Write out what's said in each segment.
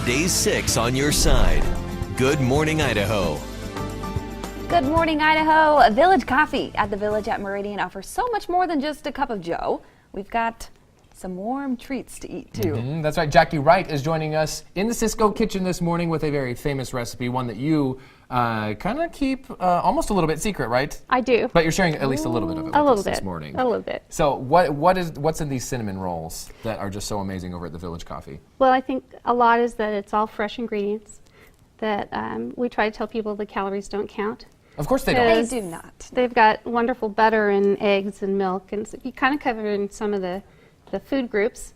Day 6 on your side. Good morning, Idaho. Good morning, Idaho. Village Coffee at the Village at Meridian offers so much more than just a cup of joe. We've got some warm treats to eat, too. That's right. Jackie Wright is joining us in the Sysco kitchen this morning with a very famous recipe, one that you kind of keep almost a little bit secret, right? I do. But you're sharing at least a little bit of it with us this morning. A little bit. So what's in these cinnamon rolls that are just so amazing over at the Village Coffee? Well, I think a lot is that it's all fresh ingredients, that we try to tell people the calories don't count. Of course they don't. They do not. They've got wonderful butter and eggs and milk, and so you kind of cover in some of the food groups.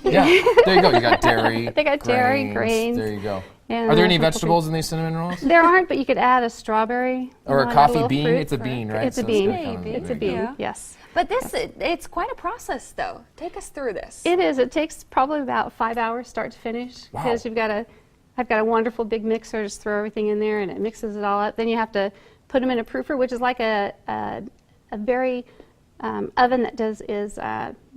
Yeah, there you go. You got dairy. They got dairy, grains. There you go. And Are there any vegetables in these cinnamon rolls? There aren't, but you could add a strawberry. Or a coffee bean? It's a bean, right? It's a So bean. maybe. It's a bean, Yeah. yes. But it's quite a process, though. Take us through this. It is. It takes probably about 5 hours start to finish, Wow. because I've got a wonderful big mixer, just throw everything in there and it mixes it all up. Then you have to put them in a proofer, which is like a very oven that is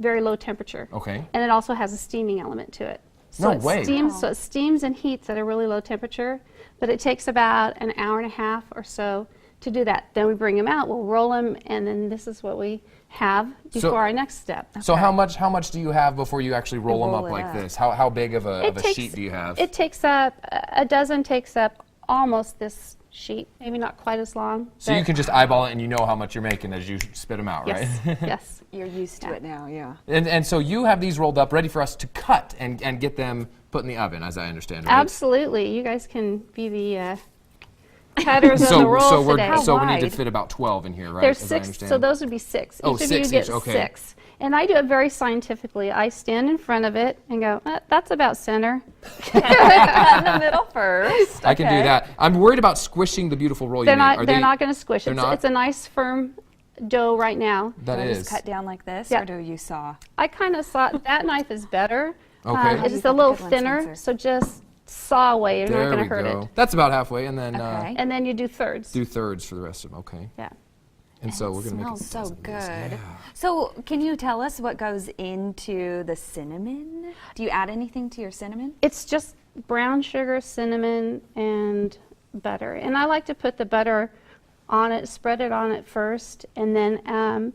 very low temperature. Okay. And it also has a steaming element to it. So No way. So it steams and heats at a really low temperature, but it takes about an hour and a half or so to do that. Then we bring them out, we'll roll them, and then this is what we have before our next step. So how much do you have before you actually roll them roll up it like up. this? How big of a It takes- sheet do you have? It takes up, a dozen takes up almost this sheet, maybe not quite as long. So you but can just eyeball it and you know how much you're making as you spit them out, yes, right? yes. You're used to it now, yeah. And so you have these rolled up ready for us to cut and get them put in the oven, as I understand it. Absolutely. You guys can be the cutters of the rolls today. So we need to wide? fit about 12 in here, right? There's as I 6, understand. so those would be 6. Oh, each of 6 you get each, okay. 6. And I do it very scientifically. I stand in front of it and go, that's about center. Cut in the middle first. I can do okay. that. I'm worried about squishing the beautiful roll They're you made. not going to squish. they're not? It's a nice firm dough right now. That Do I is. just cut down like this, Yeah. or do you saw? I kind of saw that knife is better. Okay. It's You just got a the little good one, thinner, Spencer. so just saw away. You're not There going we to hurt go. it. That's about halfway, and then Okay. And then you do thirds. do thirds for the rest of them. Okay. Yeah. And so we're gonna make Smells a so dozen of these. good. Yeah. So, can you tell us what goes into the cinnamon? Do you add anything to your cinnamon? It's just brown sugar, cinnamon, and butter. And I like to put the butter on it, spread it on it first, and then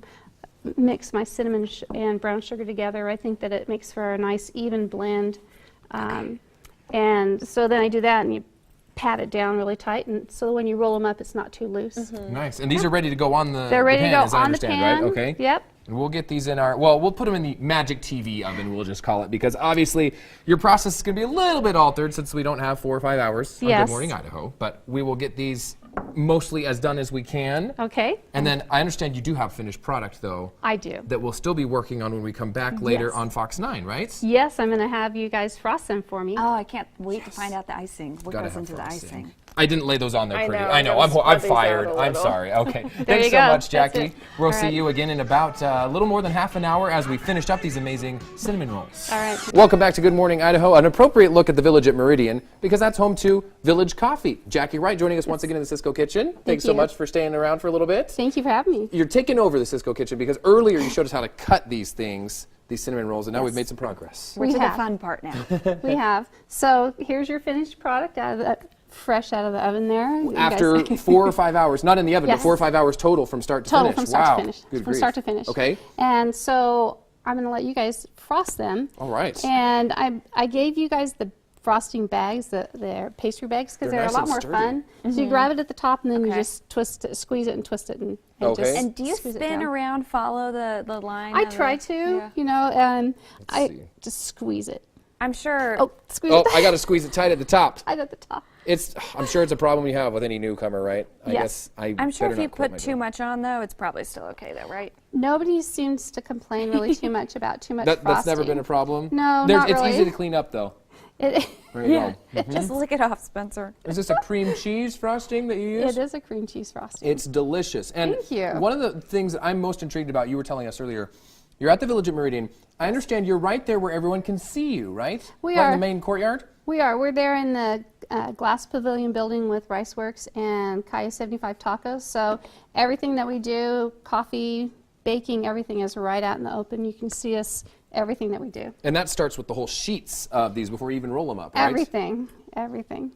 mix my cinnamon and brown sugar together. I think that it makes for a nice even blend. And so then I do that, and you pat it down really tight, and so when you roll them up, it's not too loose. Nice. And these are ready to go on the They're ready pan, to go as I on the understand, pan. right? Okay. Yep. And we'll get these in our, well, we'll put them in the Magic TV oven, we'll just call it, because obviously your process is going to be a little bit altered since we don't have 4 or 5 hours on Good Yes. Morning Idaho. But we will get these mostly as done as we can. Okay. And then I understand you do have finished product, though, I do. that we'll still be working on when we come back later Yes. on Fox 9, right? Yes, I'm going to have you guys frost them for me. Oh, I can't wait to find out the icing. What Gotta goes have into the frosting. icing? I didn't lay those on there I pretty. know, I know. I I'm gotta spread these out fired. a I'm little. sorry. Okay. There Thanks you so go. much, That's Jackie. it. We'll All see right. you again in about a little more than half an hour as we finished up these amazing cinnamon rolls. All right. Welcome back to Good Morning Idaho. An appropriate look at the Village at Meridian because that's home to Village Coffee. Jackie Wright joining us once again in the Sysco kitchen. Thanks so you. much for staying around for a little bit. Thank you for having me. You're taking over the Sysco kitchen because earlier you showed us how to cut these things, these cinnamon rolls, and now we've made some progress. We're We to the have. fun part now. We have. So here's your finished product fresh out of the oven there. You guys- After 4 or 5 hours, not in the oven, but Yes. 4 or 5 hours total from start to total finish. from start Wow. to finish. Good From grief. start to finish. Okay. And so I'm going to let you guys frost them. All right. And I gave you guys the frosting bags, they're pastry bags, because They're they're, nice a lot and more sturdy. fun. So you grab it at the top, and then you Okay. just twist it, squeeze it, and twist it, and Okay. just And do you squeeze it spin down. around, follow the line? I of the- try to, Yeah. you know, and I see. just squeeze it. I'm sure. Oh, squeeze Oh, it. I got to squeeze it tight at the top. Tight at the top. I'm sure it's a problem you have with any newcomer, right? I Yes. guess I'm sure better if you not quit put my too job. much on, though, it's probably still okay, though, right? Nobody seems to complain really too much about too much That's frosting. never been a problem? No, not It's really. easy to clean up, though. It, There you go. Just lick it off, Spencer. Is this a cream cheese frosting that you use? it is a cream cheese frosting. It's delicious. And Thank you. one of the things that I'm most intrigued about, you were telling us earlier, you're at the Village at Meridian. I understand you're right there where everyone can see you, right? We right are. in the main courtyard? We are. We're there in the glass pavilion building with Riceworks and KIVI-TV Tacos. So everything that we do, coffee, baking, everything is right out in the open. You can see everything that we do. And that starts with the whole sheets of these before you even roll them up, right? Everything.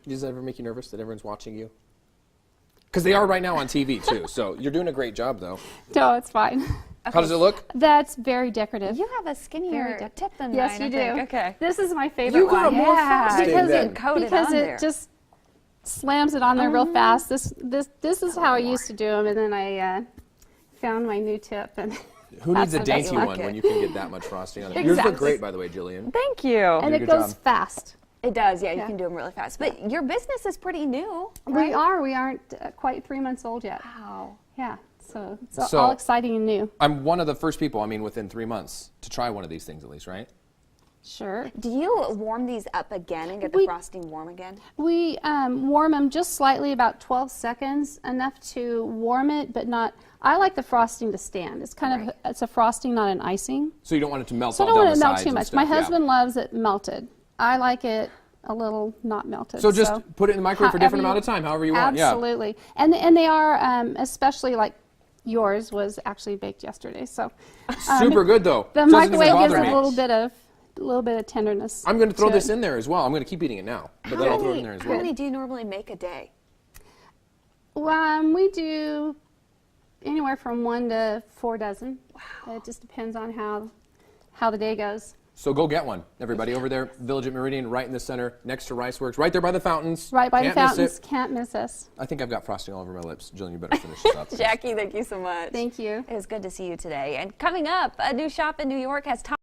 Does that ever make you nervous that everyone's watching you? Because they are right now on TV too, so you're doing a great job though. No, it's fine. How does it look? That's very decorative. You have a skinnier tip than Yes, mine, you I do. think. Okay. This is my favorite You got one. more Yeah, frosting because then. it Coated because on it there. just slams it on there real fast. This is how I used to do them, and then I found my new tip. And Who needs a that's what I dainty like one it. when you can get that much frosting on it? Yours Exactly. look great, by the way, Jillian. Thank you. and a it good goes job. fast. It does, yeah, you Yeah. can do them really fast. But your business is pretty new. We aren't quite 3 months old yet. Wow. Yeah, so it's So- all exciting and new. I'm one of the first people, I mean, within 3 months, to try one of these things at least, right? Sure. Do you warm these up again and get the We- frosting warm again? We warm them just slightly, about 12 seconds, enough to warm it, but not. I like the frosting to stand. It's kind of it's a frosting, not an icing. So you don't want it to melt So I all don't down want it the to melt sides too and much. stuff, My yeah. husband loves it melted. I like it a little not melted. So just put it in the microwave for a different however amount of time, however you want. Absolutely. And they are, especially like yours was actually baked yesterday. So Yeah. Super good though. the Doesn't even microwave gives bother it me. a little bit of tenderness. I'm going to throw to this it. in there as well. I'm going to keep eating it now, but then I'll throw it in there as How well. many do you normally make a day? We do anywhere from 1 to 4 dozen. Wow. It just depends on how the day goes. So go get one, everybody, over there, Village at Meridian, right in the center, next to Rice Works, right there by the fountains. Right by Can't the miss fountains. it. Can't miss us. I think I've got frosting all over my lips. Jillian, you better finish this up. Jackie, thank you so much. Thank you. It was good to see you today. And coming up, a new shop in New York has